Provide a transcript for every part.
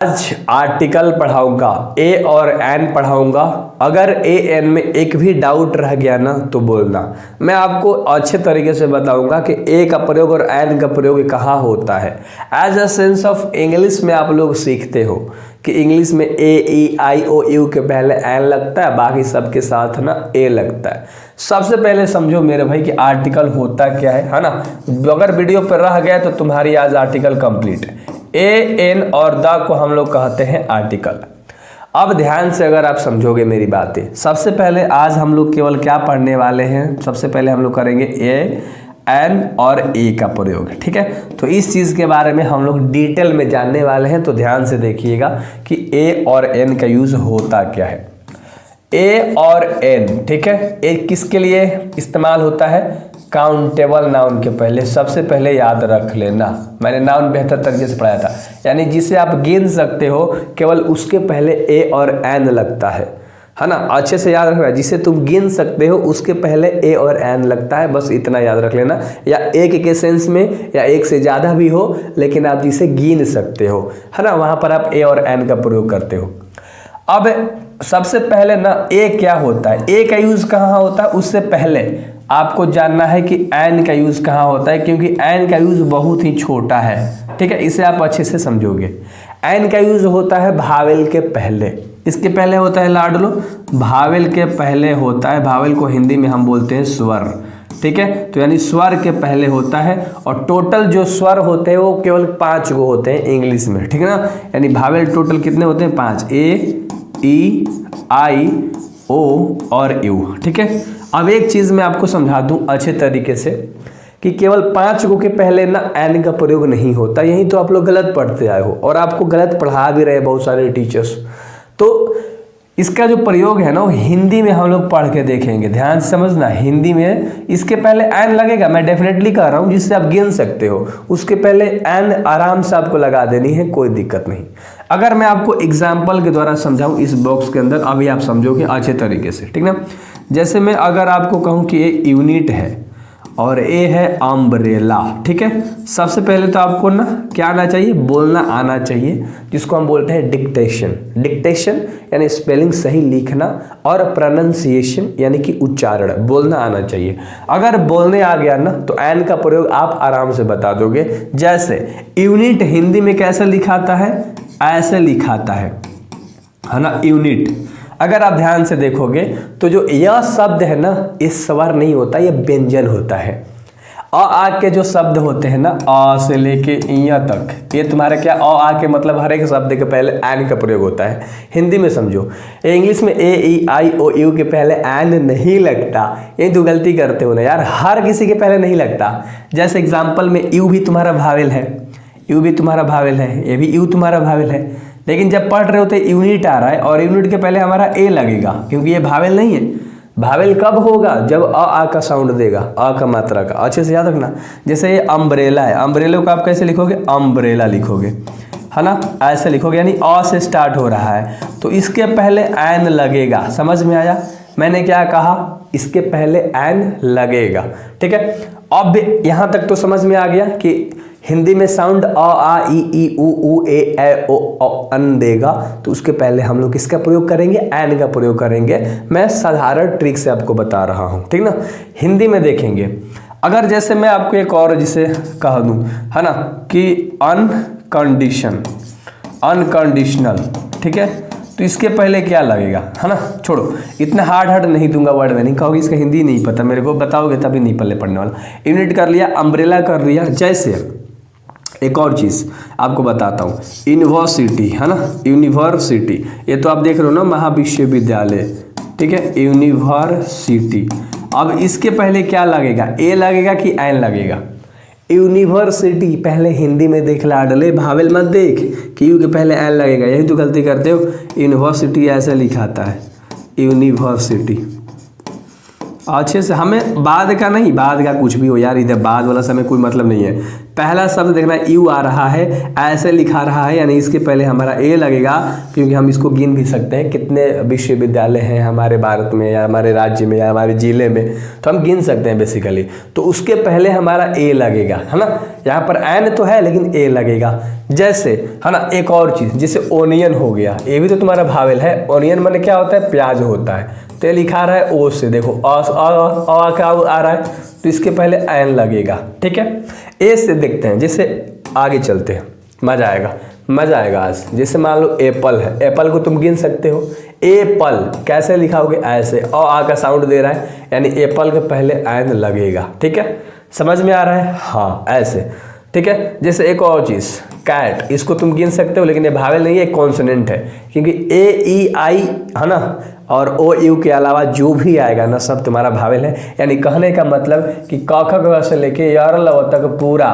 आज आर्टिकल पढ़ाऊंगा, ए और एन पढ़ाऊंगा। अगर ए एन में एक भी डाउट रह गया ना तो बोलना, मैं आपको अच्छे तरीके से बताऊंगा कि ए का प्रयोग और एन का प्रयोग कहाँ होता है। As a sense of English में आप लोग सीखते हो कि इंग्लिश में ए ई आई ओ यू के पहले एन लगता है, बाकी सबके साथ ना ए लगता है। सबसे पहले समझो मेरे भाई कि आर्टिकल होता क्या है ना। अगर वीडियो पर रह गया तो तुम्हारी आज आर्टिकल कंप्लीट है। ए एन और द को हम लोग कहते हैं आर्टिकल। अब ध्यान से अगर आप समझोगे मेरी बातें, सबसे पहले आज हम लोग केवल क्या पढ़ने वाले हैं, सबसे पहले हम लोग करेंगे ए एन और ए का प्रयोग, ठीक है। तो इस चीज़ के बारे में हम लोग डिटेल में जानने वाले हैं, तो ध्यान से देखिएगा कि ए और एन का यूज़ होता क्या है। ए और एन, ठीक है, ए किसके लिए इस्तेमाल होता है? काउंटेबल नाउन के पहले। सबसे पहले याद रख लेना, मैंने नाउन बेहतर तरीके से पढ़ाया था, यानी जिसे आप गिन सकते हो केवल उसके पहले ए और एन लगता है ना। अच्छे से याद रखना, जिसे तुम गिन सकते हो उसके पहले ए और एन लगता है, बस इतना याद रख लेना। या एक के सेंस में या एक से ज़्यादा भी हो, लेकिन आप जिसे गिन सकते हो है ना, वहाँ पर आप ए और एन का प्रयोग करते हो। अब सबसे पहले ना ए क्या होता है, ए का यूज़ कहाँ होता है, उससे पहले आपको जानना है कि एन का यूज़ कहाँ होता है, क्योंकि एन का यूज़ बहुत ही छोटा है, ठीक है। इसे आप अच्छे से समझोगे। एन का यूज़ होता है भावेल के पहले। इसके पहले होता है लाडलो, भावेल के पहले होता है। भावेल को हिंदी में हम बोलते हैं स्वर, ठीक है। तो यानी स्वर के पहले होता है, और टोटल जो स्वर होते हैं वो केवल 5 गो होते हैं इंग्लिश में, ठीक है ना। यानी भावेल टोटल कितने होते हैं? 5, ए ई आई ओ और यू, ठीक है। अब एक चीज़ मैं आपको समझा दूं अच्छे तरीके से कि केवल 5 गो के पहले ना एन का प्रयोग नहीं होता। यही तो आप लोग गलत पढ़ते आए हो, और आपको गलत पढ़ा भी रहे बहुत सारे टीचर्स। तो इसका जो प्रयोग है ना वो हिंदी में हम लोग पढ़ के देखेंगे, ध्यान से समझना। हिंदी में इसके पहले एन लगेगा, मैं डेफिनेटली कह रहा हूँ, जिससे आप गिन सकते हो। उसके पहले एन आराम से आपको लगा देनी है, कोई दिक्कत नहीं। अगर मैं आपको एग्जाम्पल के द्वारा समझाऊँ इस बॉक्स के अंदर, अभी आप समझोगे अच्छे तरीके से, ठीक ना। जैसे मैं अगर आपको कहूँ कि ये यूनिट है और ए है अम्ब्रेला, ठीक है। सबसे पहले तो आपको ना क्या आना चाहिए? बोलना आना चाहिए, जिसको हम बोलते हैं डिक्टेशन। डिक्टेशन यानी स्पेलिंग सही लिखना, और प्रोनाउंसिएशन यानी कि उच्चारण, बोलना आना चाहिए। अगर बोलने आ गया ना तो एन का प्रयोग आप आराम से बता दोगे। जैसे यूनिट हिंदी में कैसे लिखाता है? ऐसे लिखाता है ना, यूनिट। अगर आप ध्यान से देखोगे तो जो यह शब्द है ना, ये स्वर नहीं होता, ये व्यंजन होता है। आ के जो शब्द होते हैं ना, आ से लेके इया तक, ये तुम्हारे क्या आ के मतलब हर एक शब्द के पहले एन का प्रयोग होता है। हिंदी में समझो, इंग्लिश में ए ई आई ओ यू के पहले एन नहीं लगता। ये तो गलती करते हो ना यार, हर किसी के पहले नहीं लगता। जैसे एग्जाम्पल में यू भी तुम्हारा भावेल है, यू भी तुम्हारा भावेल है, ये भी यू तुम्हारा भावेल है। लेकिन जब पढ़ रहे होते यूनिट आ रहा है और यूनिट के पहले हमारा ए लगेगा, क्योंकि ये भावेल नहीं है। भावेल कब होगा? जब आ का साउंड देगा, आ का मात्रा का। अच्छे से याद रखना। जैसे ये अम्ब्रेला है, अम्ब्रेला को आप कैसे लिखोगे? अम्ब्रेला लिखोगे, है ना, ऐसे लिखोगे, यानी आ से स्टार्ट हो रहा है, तो इसके पहले एन लगेगा। समझ में आया मैंने क्या कहा? इसके पहले एन लगेगा, ठीक है। अब यहाँ तक तो समझ में आ गया कि हिंदी में साउंड आ ई उ ए ओ अन देगा, तो उसके पहले हम लोग किसका प्रयोग करेंगे? एन का प्रयोग करेंगे। मैं साधारण ट्रिक से आपको बता रहा हूँ, ठीक ना। हिंदी में देखेंगे, अगर जैसे मैं आपको एक और जिसे कह दूँ, है ना, कि अनकंडीशनल, ठीक है, तो इसके पहले क्या लगेगा, है ना। छोड़ो, इतना हार्ड नहीं दूंगा वर्ड में, नहीं कहोगे इसका हिंदी नहीं पता मेरे को, बताओगे तभी नहीं पल्ले पढ़ने वाला। यूनिट कर लिया, अम्ब्रेला कर लिया। जैसे एक और चीज़ आपको बताता हूँ, यूनिवर्सिटी, है ना, यूनिवर्सिटी, ये तो आप देख रहे हो ना, महाविश्वविद्यालय, ठीक है, यूनिवर्सिटी। अब इसके पहले क्या लगेगा? ए लगेगा कि एन लगेगा? यूनिवर्सिटी पहले हिंदी में देख लाडले, भावेल मत देख कि यू के पहले एन लगेगा, यही तो गलती करते हो। यूनिवर्सिटी ऐसे लिखाता है, यूनिवर्सिटी। अच्छे से, हमें बाद का नहीं, बाद का कुछ भी हो यार, इधर बाद वाला समय कोई मतलब नहीं है। पहला शब्द देखना यू आ रहा है, ऐसे लिखा रहा है, यानी इसके पहले हमारा ए लगेगा, क्योंकि हम इसको गिन भी सकते हैं कितने विश्वविद्यालय हैं हमारे भारत में या हमारे राज्य में या हमारे जिले में, तो हम गिन सकते हैं बेसिकली। तो उसके पहले हमारा ए लगेगा, है ना। यहाँ पर एन तो है लेकिन ए लगेगा। जैसे है ना, एक और चीज़ जैसे ओनियन हो गया, ये भी तो तुम्हारा भावेल है। ओनियन माने क्या होता है, प्याज होता है। तो ये लिखा रहा है ओ से, देखो अ क्या आ रहा है, तो इसके पहले एन लगेगा, ठीक है। ए से देखते हैं, जैसे आगे चलते हैं, मजा आएगा आज। जैसे मान लो एप्पल है, एप्पल को तुम गिन सकते हो, एप्पल कैसे लिखाओगे, ऐसे आ का साउंड दे रहा है, यानी एप्पल के पहले एन लगेगा, ठीक है। समझ में आ रहा है, हाँ ऐसे, ठीक है। जैसे एक और चीज़ कैट, इसको तुम गिन सकते हो लेकिन ये भावेल नहीं है, कॉन्सोनेंट है, क्योंकि ए ई आई है ना, और ओ यू के अलावा जो भी आएगा ना सब तुम्हारा भावेल है। यानी कहने का मतलब कि क ख ग से लेके यार लव तक पूरा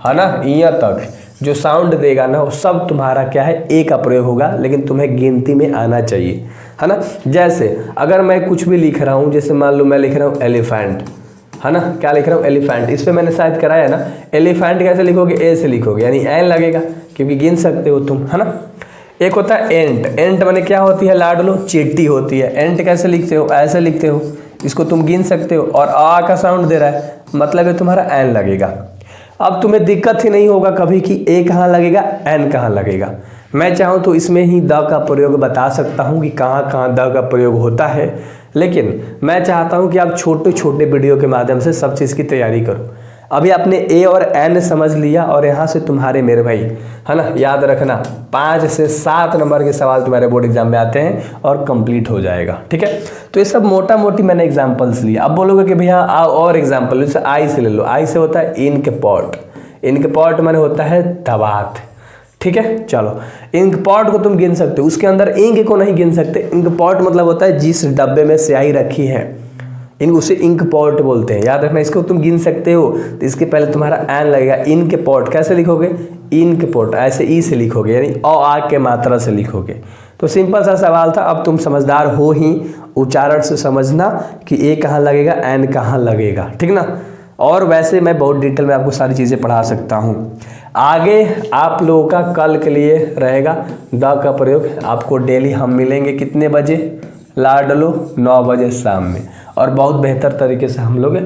है ना, यहाँ तक जो साउंड देगा ना वो सब तुम्हारा क्या है, ए का प्रयोग होगा, लेकिन तुम्हें गिनती में आना चाहिए, है ना। जैसे अगर मैं कुछ भी लिख रहा हूँ, जैसे मान लो मैं लिख रहा हूँ एलिफेंट, है ना, क्या लिख रहा हूँ, एलिफेंट। इस पे मैंने शायद कराया ना, एलिफेंट कैसे लिखोगे, ए से लिखोगे, यानी एन लगेगा, क्योंकि गिन सकते हो तुम, है ना। एक होता है एंट, एंट माने क्या होती है लाडलो, चींटी होती है। एंट कैसे लिखते हो, ऐसे लिखते हो, इसको तुम गिन सकते हो, और आ का साउंड दे रहा है, मतलब है तुम्हारा एन लगेगा। अब तुम्हें दिक्कत ही नहीं होगा कभी कि ए कहाँ लगेगा, एन कहाँ लगेगा। मैं चाहूँ तो इसमें ही द का प्रयोग बता सकता हूँ कि कहाँ कहाँ द का प्रयोग होता है, लेकिन मैं चाहता हूँ कि आप छोटे छोटे वीडियो के माध्यम से सब चीज़ की तैयारी करो। अभी आपने ए और एन समझ लिया, और यहाँ से तुम्हारे मेरे भाई, है ना, याद रखना 5 से 7 नंबर के सवाल तुम्हारे बोर्ड एग्जाम में आते हैं और कंप्लीट हो जाएगा, ठीक है। तो ये सब मोटा मोटी मैंने एग्जाम्पल्स लिया। अब बोलोगे कि भैया आओ और एग्जाम्पल, जैसे आई से ले लो। आई से होता है इंक पॉट, इंक पॉट माने होता है दवात, ठीक है। चलो इंक पॉट को तुम गिन सकते हो, उसके अंदर इंक को नहीं गिन सकते। इंक पॉट मतलब होता है जिस डब्बे में स्याही रखी है, उसे इंक पॉट बोलते हैं, याद रखना। इसको तुम गिन सकते हो, तो इसके पहले तुम्हारा एन लगेगा। इंक पॉट कैसे लिखोगे, इंक पॉट ऐसे ई से लिखोगे, यानी आ के मात्रा से लिखोगे। तो सिंपल सा सवाल था। अब तुम समझदार हो ही, उच्चारण से समझना कि ए कहाँ लगेगा, एन कहाँ लगेगा, ठीक ना। और वैसे मैं बहुत डिटेल में आपको सारी चीज़ें पढ़ा सकता हूँ। आगे आप लोगों का कल के लिए रहेगा द का प्रयोग। आपको डेली हम मिलेंगे कितने बजे, लाडलो 9 बजे शाम में, और बहुत बेहतर तरीके से हम लोग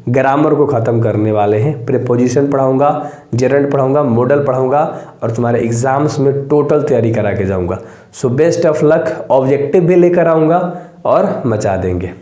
ग्रामर को ख़त्म करने वाले हैं। प्रीपोजिशन पढ़ाऊंगा, जेरेंड पढ़ाऊंगा, मॉडल पढ़ाऊंगा, और तुम्हारे एग्जाम्स में टोटल तैयारी करा के जाऊंगा। So best of luck. Objective भी लेकर आऊँगा और मचा देंगे।